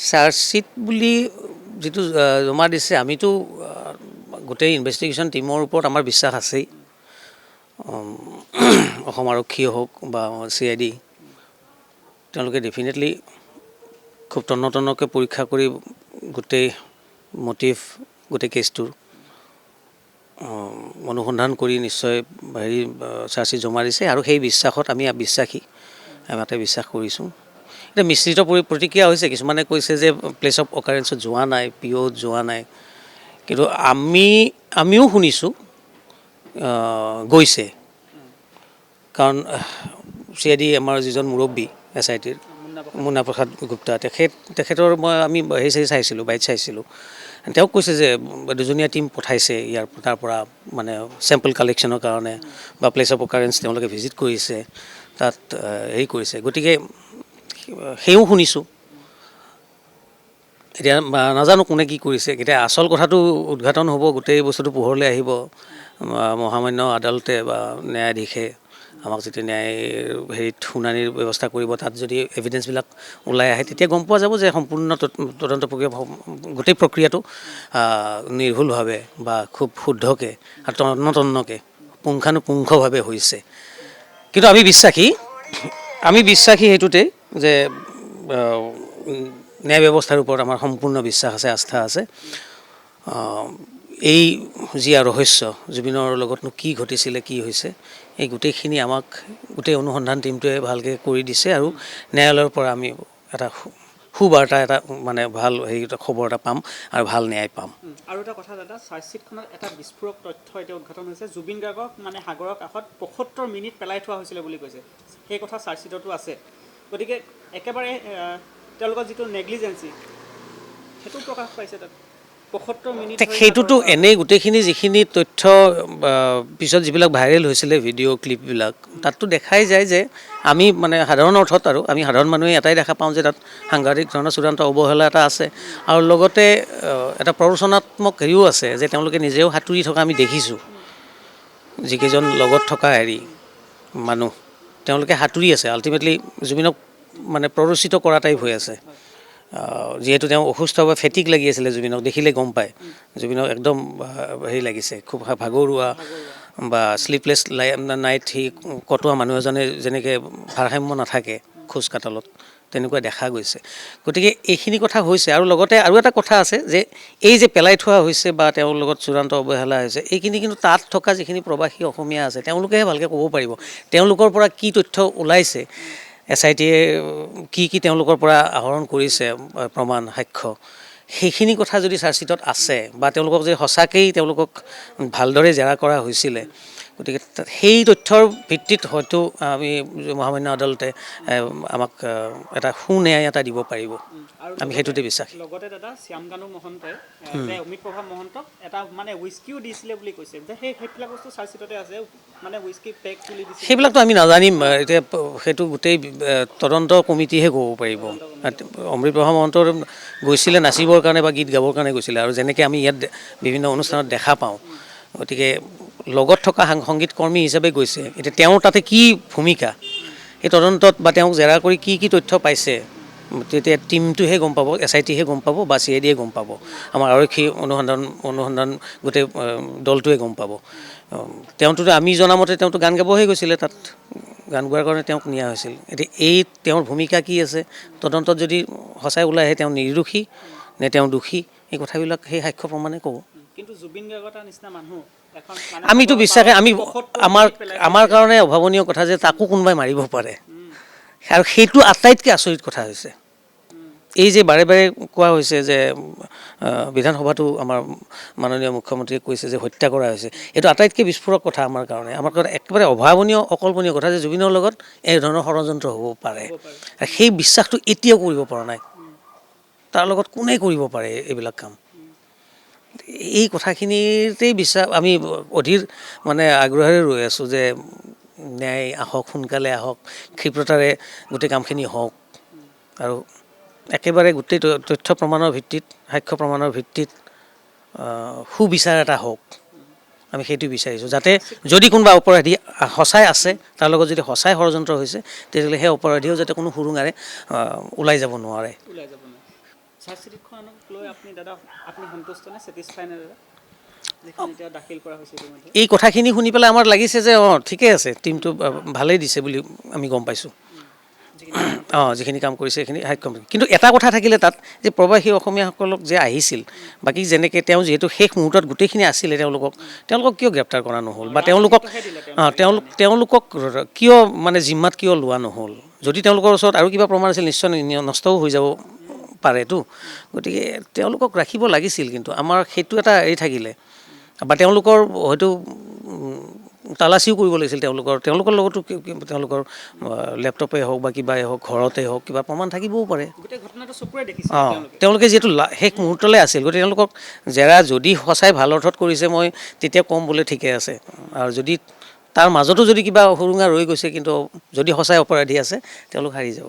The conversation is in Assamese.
চাৰ্জশ্বিট বুলি যিটো জমা দিছে আমিতো গোটেই ইনভেষ্টিগেশ্যন টীমৰ ওপৰত আমাৰ বিশ্বাস আছেই। অসম আৰক্ষীয়ে হওক বা CID তেওঁলোকে ডেফিনেটলি খুব তন্নতন্নকৈ পৰীক্ষা কৰি গোটেই মটিভ গোটেই কেছটোৰ অনুসন্ধান কৰি নিশ্চয় চাৰ্জশ্বিট জমা দিছে আৰু সেই বিশ্বাসত আমি বিশ্বাসী, আমি তাতে বিশ্বাস কৰিছোঁ। এতিয়া মিশ্ৰিত প্ৰতিক্ৰিয়া হৈছে, কিছুমানে কৈছে যে প্লেচ অফ অকাৰেঞ্চত যোৱা নাই, POত যোৱা নাই, কিন্তু আমিও শুনিছোঁ গৈছে। কাৰণ CID আমাৰ যিজন মুৰব্বী SITৰ মুন্না প্ৰসাদ গুপ্তা তেখেতৰ আমি চাইছিলোঁ, বাইট চাইছিলোঁ। তেওঁক কৈছে যে দুজনীয়া টীম পঠাইছে তাৰ পৰা মানে চেম্পল কালেকশ্যনৰ কাৰণে বা প্লেচ অফ অকাৰেঞ্চ তেওঁলোকে ভিজিট কৰিছে, তাত কৰিছে। গতিকে সেইও শুনিছোঁ। এতিয়া নাজানো কোনে কি কৰিছে। এতিয়া আচল কথাটো উদঘাটন হ'ব, গোটেই বস্তুটো পোহৰলৈ আহিব মহামান্য আদালতে বা ন্যায়াধীশে আমাক যেতিয়া শুনানিৰ ব্যৱস্থা কৰিব, তাত যদি এভিডেঞ্চবিলাক ওলাই আহে তেতিয়া গম পোৱা যাব যে সম্পূৰ্ণ তদন্ত প্ৰক্ৰিয়া গোটেই প্ৰক্ৰিয়াটো নিৰ্ভুলভাৱে বা খুব শুদ্ধকৈ আৰু তন্নতন্নকৈ পুংখানুপুংখভাৱে হৈছে। কিন্তু আমি বিশ্বাসী সেইটোতে যে ন্যায় ব্যৱস্থাৰ ওপৰত আমাৰ সম্পূৰ্ণ বিশ্বাস আছে, আস্থা আছে। এই যি ৰহস্য জুবিনৰ লগতনো কি ঘটিছিলে, কি হৈছে, এই গোটেইখিনি আমাক গোটেই অনুসন্ধান টীমটোৱে ভালকৈ কৰি দিছে আৰু ন্যায়ালয়ৰ পৰা আমি এটা সুবাৰ্তা, এটা মানে ভাল খবৰ এটা পাম আৰু ভাল ন্যায় পাম। আৰু এটা কথা দাদা, চাৰ্জশ্বিটখনত এটা বিস্ফোৰক তথ্য এতিয়া উদ্ঘাটন হৈছে। জুবিন গাৰ্গক মানে সাগৰৰ কাষত ৭৫ মিনিট পেলাই থোৱা হৈছিলে বুলি কৈছে। সেই কথা চাৰ্জশ্বিটতো আছে। গতিকে একেবাৰে তেওঁলোকৰ যিটো নেগলিজেঞ্চি সেইটো প্ৰকাশ পাইছে তাত। ৭৫ মিনিট সেইটোতো এনেই গোটেইখিনি যিখিনি তথ্য পিছত যিবিলাক ভাইৰেল হৈছিলে ভিডিঅ' ক্লিপবিলাক, তাততো দেখাই যায় যে আমি মানে সাধাৰণ অৰ্থত আৰু আমি সাধাৰণ মানুহে এটাই দেখা পাওঁ যে তাত সাংঘাতিক ধৰণৰ চূড়ান্ত অৱহেলা এটা আছে আৰু লগতে এটা প্ৰৰোচনাত্মক হেৰিও আছে যে তেওঁলোকে নিজেও সাঁতুৰি থকা আমি দেখিছোঁ। যিকেইজন লগত থকা মানুহ তেওঁলোকে সাঁতুৰি আছে, আল্টিমেটলি জুবিনক মানে প্ৰৰোচিত কৰা টাইপ হৈ আছে। যিহেতু তেওঁ অসুস্থ বা ফেটিক লাগি আছিলে, জুবিনক দেখিলে গম পায় জুবিনক একদম লাগিছে, খুব ভাগৰুৱা বা শ্লিপলেছ নাইট কটোৱা মানুহ এজনে যেনেকৈ ভাৰসাম্য নাথাকে খোজ কাটলত, তেনেকুৱা দেখা গৈছে। গতিকে এইখিনি কথা হৈছে আৰু লগতে আৰু এটা কথা আছে যে এই যে পেলাই থোৱা হৈছে বা তেওঁৰ লগত চূড়ান্ত অৱহেলা হৈছে, এইখিনি কিন্তু তাত থকা যিখিনি প্ৰৱাসী অসমীয়া আছে তেওঁলোকেহে ভালকৈ ক'ব পাৰিব তেওঁলোকৰ পৰা কি তথ্য ওলাইছে, SITয়ে কি তেওঁলোকৰ পৰা আহৰণ কৰিছে প্ৰমাণ সাক্ষ্য, সেইখিনি কথা যদি চাৰ্জশ্বিটত আছে বা তেওঁলোকক যদি সঁচাকৈয়ে তেওঁলোকক ভালদৰে জেৰা কৰা হৈছিলে, গতিকে সেই তথ্যৰ ভিত্তিত হয়তো আমি মহামান্য আদালতে আমাক এটা সুন্যায় এটা দিব পাৰিব। আমি সেইটোতে বিশ্বাসী। লগতে দাদা শ্যামকানু মহন্তই অমিত প্ৰভা মহন্তক এটা মানে উইস্কিও দিছিলে বুলি কৈছে যে সেইবিলাক বস্তু চাৰ্জশ্বিটতে আছে, মানে উইস্কি পেক তুলি দিছে। সেইবিলাকতো আমি নাজানিম, এতিয়া সেইটো গোটেই তদন্ত কমিটিহে ক'ব পাৰিব। অমৃত প্ৰভা মহন্তৰ গৈছিলে নাচিবৰ কাৰণে বা গীত গাবৰ কাৰণে গৈছিলে, আৰু যেনেকৈ আমি ইয়াত বিভিন্ন অনুষ্ঠানত দেখা পাওঁ। গতিকে লগত থকা সংগীত কৰ্মী হিচাপে গৈছে। এতিয়া তেওঁৰ তাতে কি ভূমিকা, এই তদন্তত বা তেওঁক জেৰা কৰি কি তথ্য পাইছে, তেতিয়া টীমটোহে গম পাব, SITহে গম পাব বা CIDয়ে গম পাব, আমাৰ আৰক্ষী অনুসন্ধান গোটেই দলটোৱে গম পাব। তেওঁতো আমি জনামতে তেওঁতো গান গাবহে গৈছিলে, তাত গান গোৱাৰ কাৰণে তেওঁক নিয়া হৈছিল। এতিয়া তেওঁৰ ভূমিকা কি আছে তদন্তত যদি সঁচাই ওলাই আহে, তেওঁ নিৰ্দোষী নে তেওঁ দোষী, এই কথাবিলাক সেই সাক্ষ্য প্ৰমাণে ক'ব। কিন্তু জুবিন গাৰ্গৰ নিচিনা মানুহ আমিতো আমাৰ কাৰণে অভাৱনীয় কথা যে তাকো কোনোবাই মাৰিব পাৰে, আৰু সেইটো আটাইতকৈ আচৰিত কথা হৈছে। এই যে বাৰে বাৰে কোৱা হৈছে যে বিধানসভাতো আমাৰ মাননীয় মুখ্যমন্ত্ৰীয়ে কৈছে যে হত্যা কৰা হৈছে, এইটো আটাইতকৈ বিস্ফোৰক কথা আমাৰ কাৰণে একেবাৰে অভাৱনীয় অকল্পনীয় কথা যে জুবিনৰ লগত এই ধৰণৰ ষড়যন্ত্ৰ হ'ব পাৰে। সেই বিশ্বাসটো এতিয়াও কৰিব পৰা নাই, তাৰ লগত কোনে কৰিব পাৰে এইবিলাক কাম। এই কথাখিনিতেই আমি অধীৰ মানে আগ্ৰহেৰে ৰৈ আছোঁ যে ন্যায় আহক, সোনকালে আহক, ক্ষীপ্ৰতাৰে গোটেই কামখিনি হওক আৰু একেবাৰে গোটেই তথ্য প্ৰমাণৰ ভিত্তিত, সাক্ষ্য প্ৰমাণৰ ভিত্তিত সুবিচাৰ এটা হওক। আমি সেইটো বিচাৰিছোঁ, যাতে যদি কোনোবা অপৰাধী সঁচাই আছে, তাৰ লগত যদি সঁচাই ষড়যন্ত্ৰ হৈছে, তেতিয়াহ'লে সেই অপৰাধীও যাতে কোনো সুৰুঙাৰে ওলাই যাব নোৱাৰে। চাৰ্জশ্বিটখনক লৈ আপুনি দাদা আপুনি সন্তুষ্ট নে ছেটিছফাই নে দাদা যিখন এতিয়া দাখিল কৰা হৈছে ইতিমধ্যে এই কথাখিনি শুনি পেলাই আমাৰ লাগিছে যে ঠিকেই আছে, টিমটো ভালেই দিছে বুলি আমি গম পাইছোঁ। যিখিনি কাম কৰিছে সেইখিনি হাইক কম। কিন্তু এটা কথা থাকিলে তাত যে প্ৰৱাসী অসমীয়াসকলক যে আহিছিল, বাকী যেনেকৈ তেওঁ যিহেতু শেষ মুহূৰ্তত গোটেইখিনি আছিলে, তেওঁলোকক কিয় গ্ৰেপ্তাৰ কৰা নহ'ল, বা তেওঁলোকক কিয় মানে জিম্মাত কিয় লোৱা নহ'ল? যদি তেওঁলোকৰ ওচৰত আৰু কিবা প্ৰমাণ আছিল নিশ্চয় নষ্টও হৈ যাব পাৰেতো। গতিকে তেওঁলোকক ৰাখিব লাগিছিল, কিন্তু আমাৰ সেইটো এটা এই থাকিলে, বা তেওঁলোকৰ হয়তো তালাচীও কৰিব লাগিছিল। তেওঁলোকৰ লগতো তেওঁলোকৰ লেপটপে হওক বা কিবাই হওক, ঘৰতে হওক, কিবা প্ৰমাণ থাকিবও পাৰে। গোটেই ঘটনাটো চকুৰে দেখিছে তেওঁলোকে যিহেতু শেষ মুহূৰ্তলৈ আছিল, গতিকে তেওঁলোকক জেৰা যদি সঁচাই ভাল অৰ্থত কৰিছে মই তেতিয়া ক'ম বোলে ঠিকে আছে, আৰু যদি তাৰ মাজতো যদি কিবা সুৰুঙা ৰৈ গৈছে, কিন্তু যদি সঁচাই অপৰাধী আছে তেওঁলোক হাৰি যাব।